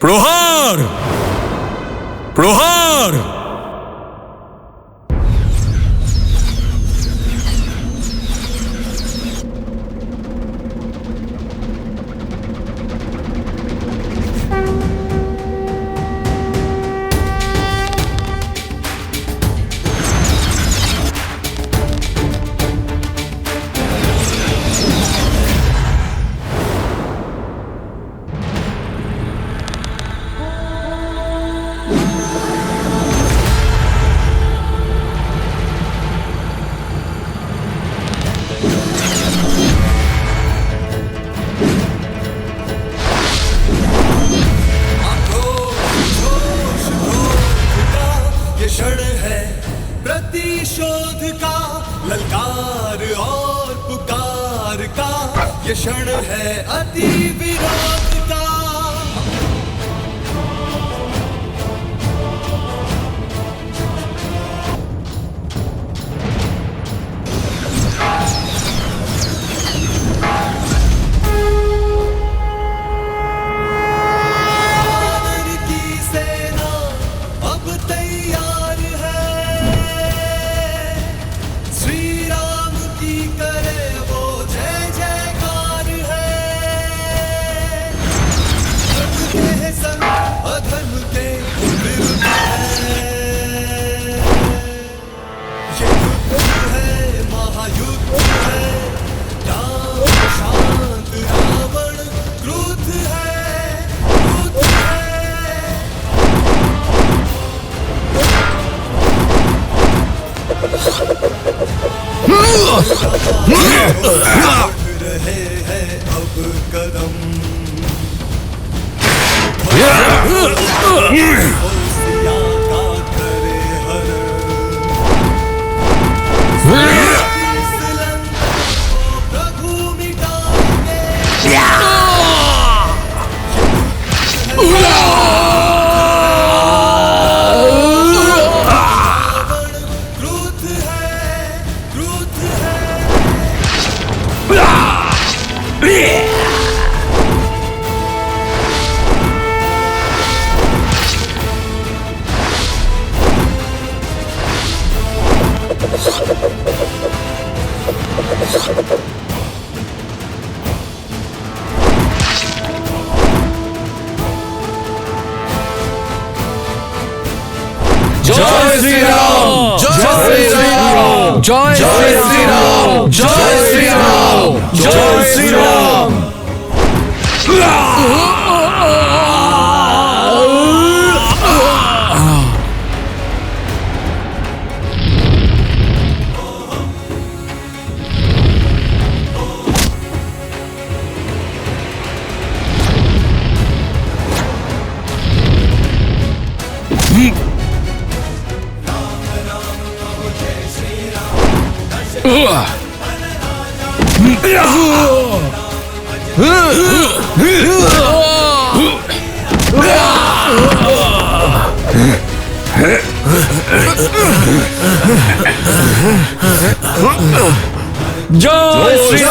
প্রহার প্রহার। प्रतिशोध का ललकार और पुकार का ये क्षण है अति विरोध का। रहे हैं अब कदम सिया का करे हर प्रभु मिटाएंगे। जय श्री राम जय श्री राम जय श्री राम जय श्री राम जय श्री राम। जय श्री राम जय श्री राम। जय श्री राम।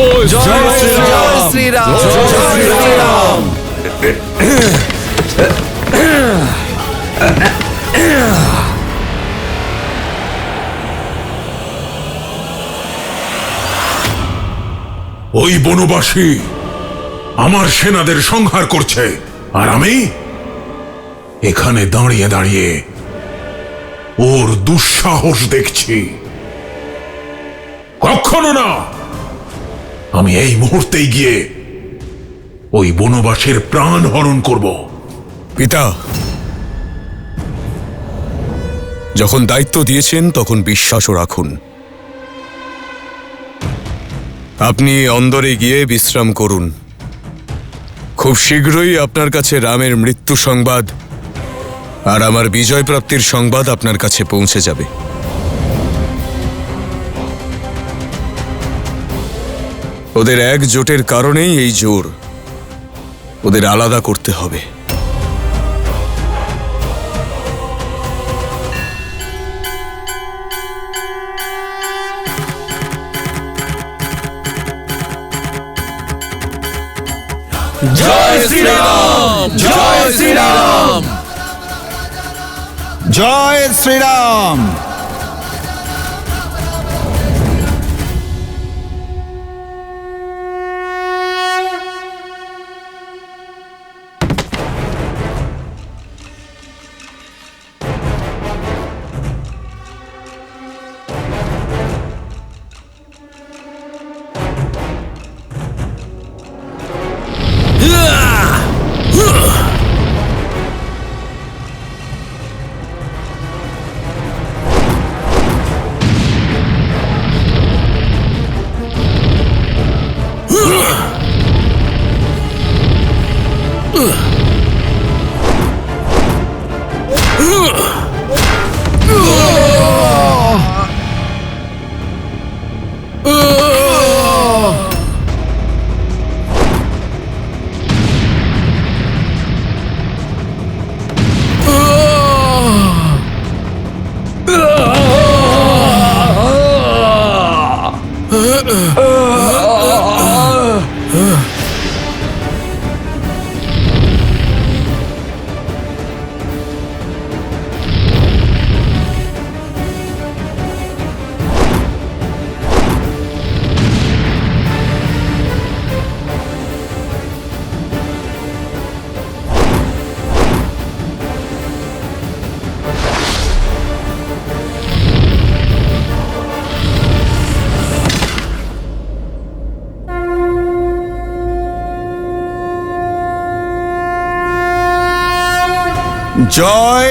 जय श्री राम जय श्री राम। ওই বনবাসী আমার সেনাদের সংহার করছে, আর আমি এখানে দাঁড়িয়ে দাঁড়িয়ে ওর দুঃসাহস দেখছি। কখনো না, আমি এই মুহূর্তেই গিয়ে ওই বনবাসের প্রাণ হরণ করব। পিতা, যখন দায়িত্ব দিয়েছেন তখন বিশ্বাসও রাখুন। আপনি অন্দরে গিয়ে বিশ্রাম করুন। খুব শীঘ্রই আপনার কাছে রামের মৃত্যু সংবাদ আর আমার বিজয় প্রাপ্তির সংবাদ আপনার কাছে পৌঁছে যাবে। ওদের একজোটের কারণেই এই জোর। ওদের আলাদা করতে হবে। জয় শ্রীরাম, জয় শ্রীরাম, জয় শ্রীরাম।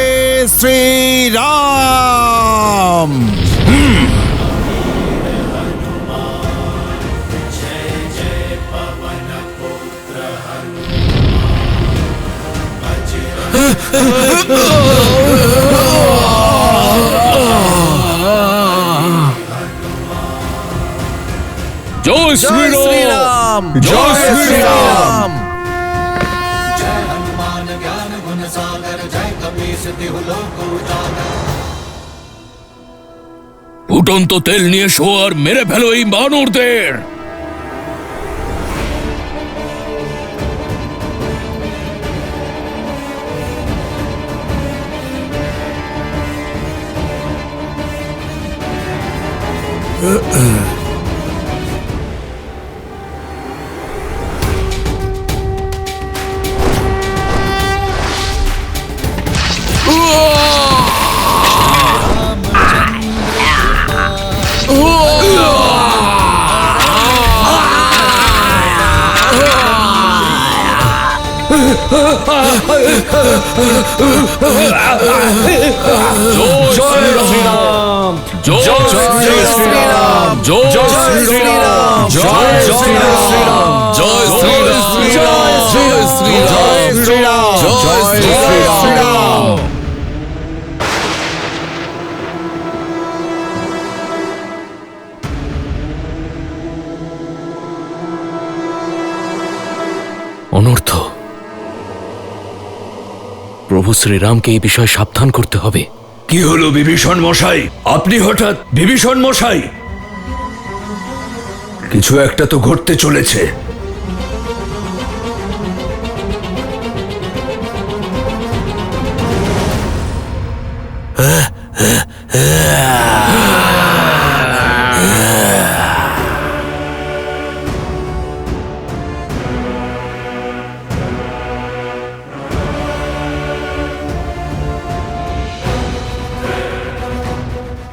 জয় শ্রীরাম। জয় শ্রীরাম, জয় শ্রীরাম। ফুটন্ত তেল নিয়ে এসো আর মেরে ফেলো এই বানরদের। জয় শ্রীরাম, জয় শ্রীরাম, জয় শ্রীরাম, জয় শ্রীরাম, জয় শ্রীরাম, জয় শ্রীরাম, জয় শ্রীরাম। অনর্থ, প্রভু শ্রীরামকে এই বিষয়ে সাবধান করতে হবে। কি হলো বিভীষণ মশাই? আপনি হঠাৎ বিভীষণ মশাই? কিছু একটা তো ঘটতে চলেছে।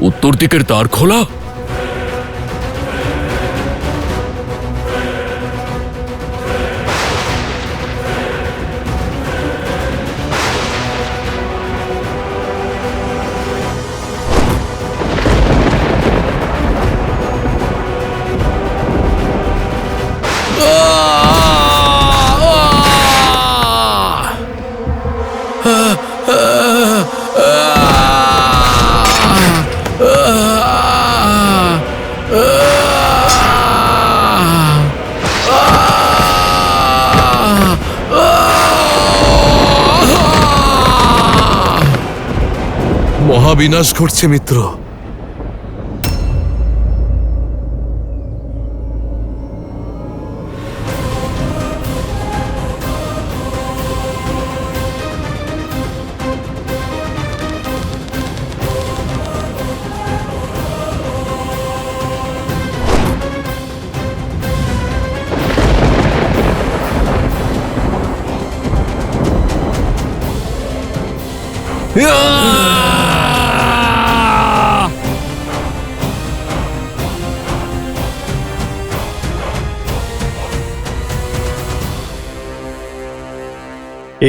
উত্তর দিকের দ্বার খোলা। মহাবিনাশ ঘটছে মিত্র।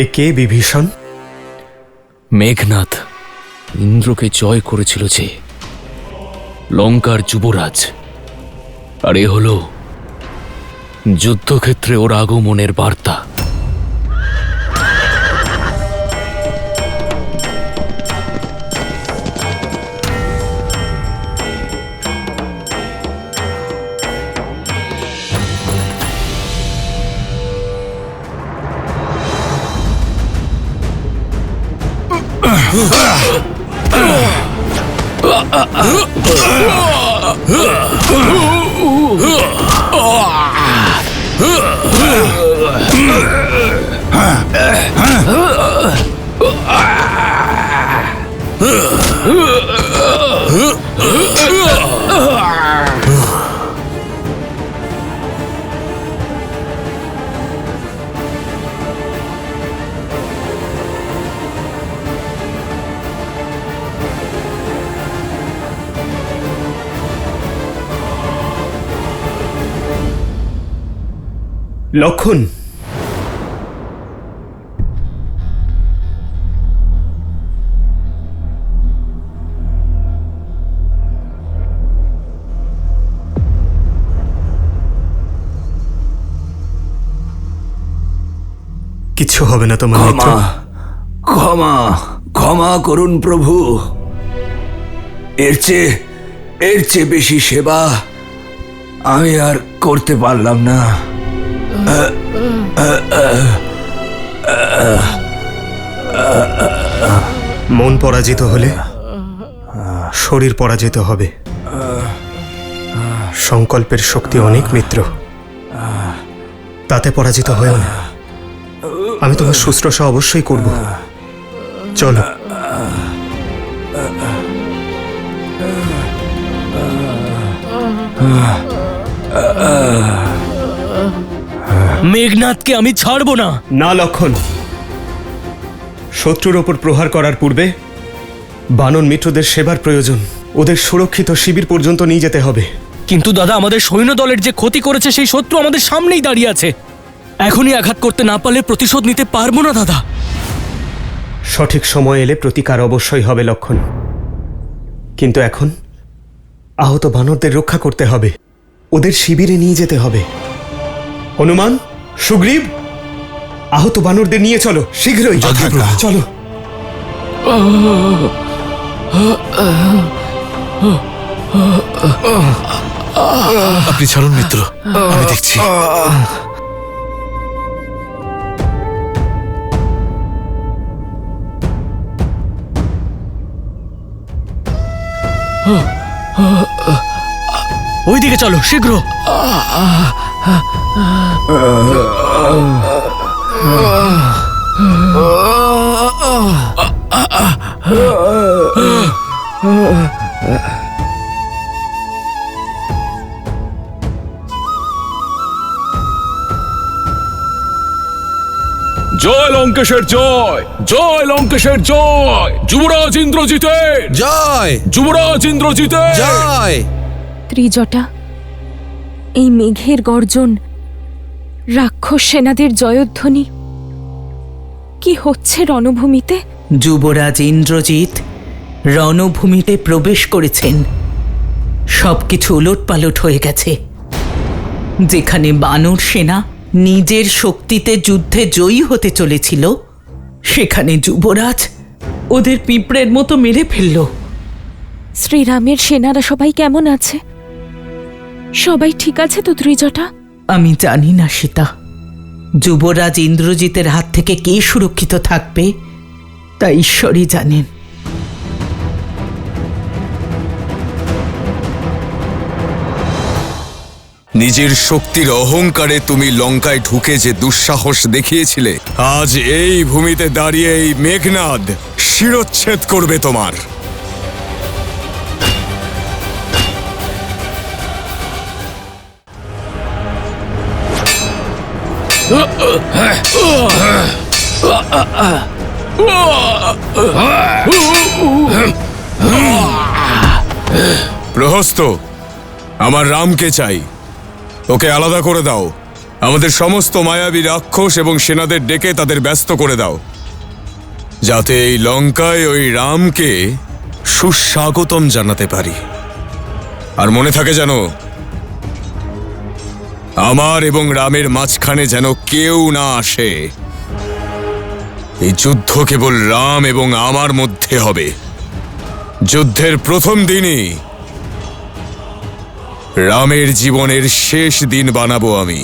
এ কে বিভীষণ? মেঘনাদ ইন্দ্রকে জয় করেছিল যে, লঙ্কার যুবরাজ। আর এ হল যুদ্ধক্ষেত্রে ওর আগমনের বার্তা। লক্ষণ, কিচ্ছু হবে না তোমার মিত্র। ক্ষমা ক্ষমা করুন প্রভু। এর চেয়ে বেশি সেবা আমি আর করতে পারলাম না। মন পরাজিত হলে শরীর পরাজিত হবে। সংকল্পের শক্তি অনেক মিত্র, তাতে পরাজিত হয়েও না। আমি তোমার শুশ্রূষা অবশ্যই করব। চলো। মেঘনাদকে আমি ছাড়বো না। না লক্ষণ, শত্রুর ওপর প্রহার করার পূর্বে বানর মিত্রদের সেবার প্রয়োজন। ওদের সুরক্ষিত শিবির পর্যন্ত নিয়ে যেতে হবে। কিন্তু দাদা, আমাদের সৈন্য দলের যে ক্ষতি করেছে সেই শত্রু আমাদের সামনেই দাঁড়িয়ে আছে। এখনই আঘাত করতে না পারলে প্রতিশোধ নিতে পারবো না দাদা। সঠিক সময় এলে প্রতিকার অবশ্যই হবে লক্ষণ, কিন্তু এখন আহত বানরদের রক্ষা করতে হবে, ওদের শিবিরে নিয়ে যেতে হবে। হনুমান, সুগ্রীব, আহত বানরদের নিয়ে চলো শীঘ্রই। চলো। আপনি ছাড়ুন মিত্র, আমি দেখছি। ওইদিকে চলো শীঘ্র। জয় লঙ্কেশের জয়, জয় লঙ্কেশের জয়, যুবরাজ ইন্দ্রজিতের জয়, যুবরাজ ইন্দ্রজিতের জয়। ত্রিজটা, এই মেঘের গর্জন, রাক্ষস সেনাদের জয়ধ্বনি, কি হচ্ছে রণভূমিতে? যুবরাজ ইন্দ্রজিৎ রণভূমিতে প্রবেশ করেছেন। সবকিছু উলটপালট হয়ে গেছে। যেখানে বানর সেনা নিজের শক্তিতে যুদ্ধে জয়ী হতে চলেছিল, সেখানে যুবরাজ ওদের পিঁপড়ের মতো মেরে ফেলল। শ্রীরামের সেনারা সবাই কেমন আছে? সবাই ঠিক আছে তো ত্রিজটা? আমি জানি না সীতা। যুবরাজ ইন্দ্রজিতের হাত থেকে কে সুরক্ষিত থাকবে তা ঈশ্বরই জানেন। নিজের শক্তির অহংকারে তুমি লঙ্কায় ঢুকে যে দুঃসাহস দেখিয়েছিলে, আজ এই ভূমিতে দাঁড়িয়ে এই মেঘনাদ শিরচ্ছেদ করবে তোমার। প্রহস্ত, আমার রামকে চাই, ওকে আলাদা করে দাও। আমাদের সমস্ত মায়াবী রাক্ষস এবং সেনাদের ডেকে তাদের ব্যস্ত করে দাও, যাতে এই লঙ্কায় ওই রামকে সুস্বাগতম জানাতে পারি। আর মনে থাকে যেন আমার এবং রামের মাঝখানে যেন কেউ না আসে। এই যুদ্ধ কেবল রাম এবং আমার মধ্যে হবে। যুদ্ধের প্রথম দিনই রামের জীবনের শেষ দিন বানাবো আমি।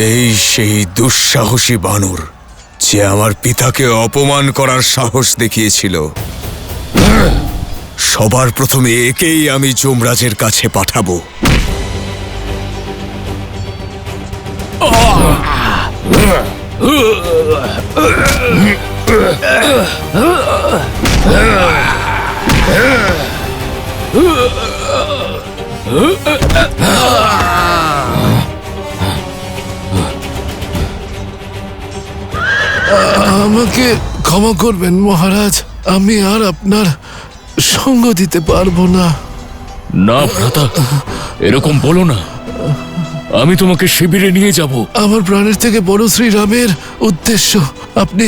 এই সেই দুঃসাহসী বানর যে আমার পিতাকে অপমান করার সাহস দেখিয়েছিল। সবার প্রথমে একেই আমি যমরাজের কাছে পাঠাবো। আমাকে ক্ষমা করবেন মহারাজ, আমি আর আপনার সঙ্গ দিতে পারবো না। না ভ্রাতা, এরকম বলো না। আমি তোমাকে শিবিরে নিয়ে যাব। আমার প্রাণের থেকে বড় শ্রীরামের উদ্দেশ্য, আপনি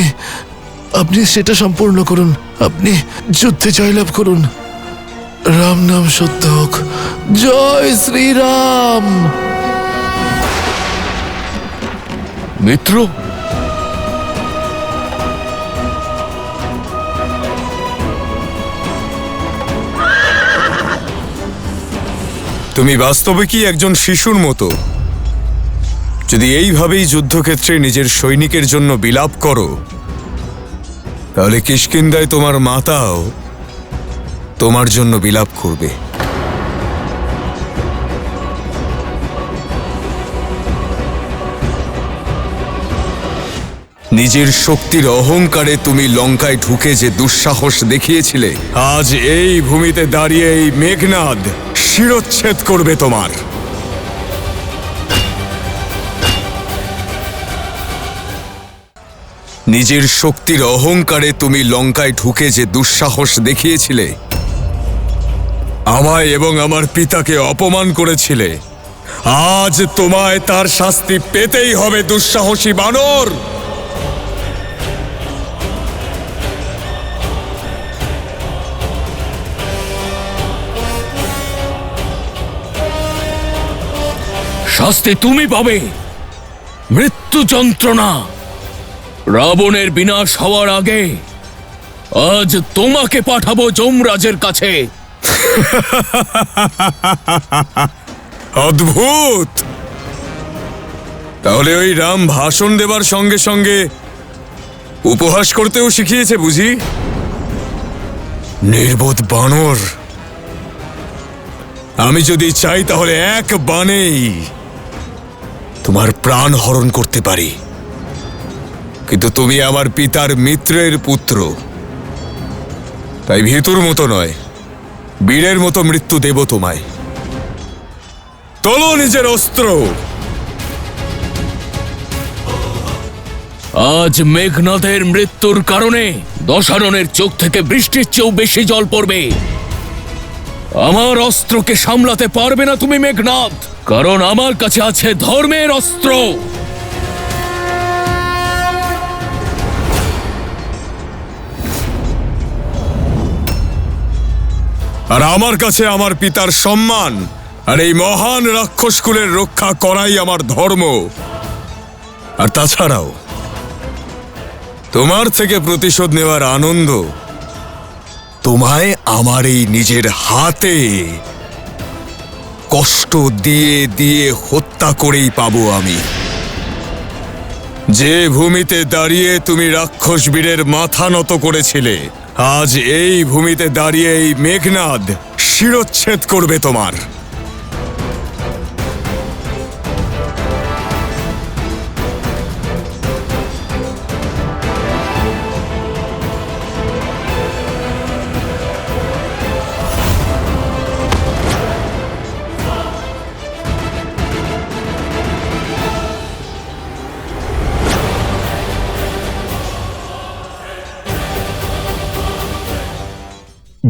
আপনি সেটা সম্পূর্ণ করুন। আপনি যুদ্ধে জয়লাভ করুন। রাম নাম সত্য হোক। জয় শ্রীরাম। মিত্র, তুমি বাস্তবে কি একজন শিশুর মতো? যদি এইভাবেই যুদ্ধক্ষেত্রে নিজের সৈনিকের জন্য বিলাপ করো, তাহলে কিষ্কিন্ধায় তোমার মাতাও তোমার জন্য বিলাপ করবে। নিজের শক্তির অহংকারে তুমি লঙ্কায় ঢুকে যে দুঃসাহস দেখিয়েছিলে, আজ এই ভূমিতে দাঁড়িয়ে এই মেঘনাদ শিরচ্ছেদ করবে তোমার। নিজের শক্তির অহংকারে তুমি লঙ্কায় ঢুকে যে দুঃসাহস দেখিয়েছিলে, আমায় এবং আমার পিতাকে অপমান করেছিলে, আজ তোমায় তার শাস্তি পেতেই হবে দুঃসাহসী বানর। শাস্তি তুমি পাবে, মৃত্যু যন্ত্রণা। রাবণের বিনাশ হওয়ার আগে আজ তোমাকে পাঠাবো যমরাজের কাছে। অদ্ভুত! তাহলে ওই রাম ভাষণ দেবার সঙ্গে সঙ্গে উপহাস করতেও শিখিয়েছে বুঝি? নির্বোধ বানর! আমি যদি চাই তাহলে এক বাণেই তোমার প্রাণ হরণ করতে পারি, কিন্তু তুমি আমার পিতার মিত্রের পুত্র, তাই ভীতুর মতো নয়, বীরের মতো মৃত্যু দেব তোমায়। তোলো নিজের অস্ত্র। আজ মেঘনাদের মৃত্যুর কারণে দশাননের চোখ থেকে বৃষ্টির চেয়েও বেশি জল পড়বে। আমার অস্ত্রকে সামলাতে পারবে না তুমি মেঘনাদ, কারণ আমার কাছে আছে ধর্মের অস্ত্র। আর আমার কাছে আমার পিতার সম্মান, আর এই মহান রাক্ষসকুলের রক্ষা করাই আমার ধর্ম। আর তাছাড়াও তোমার থেকে প্রতিশোধ নেওয়ার আনন্দ তোমায় আমার এই নিজের হাতে কষ্ট দিয়ে দিয়ে হত্যা করেই পাবো আমি। যে ভূমিতে দাঁড়িয়ে তুমি রাক্ষস বীরের মাথা নত করেছিলে, আজ এই ভূমিতে দাঁড়িয়ে এই মেঘনাদ শিরচ্ছেদ করবে তোমার।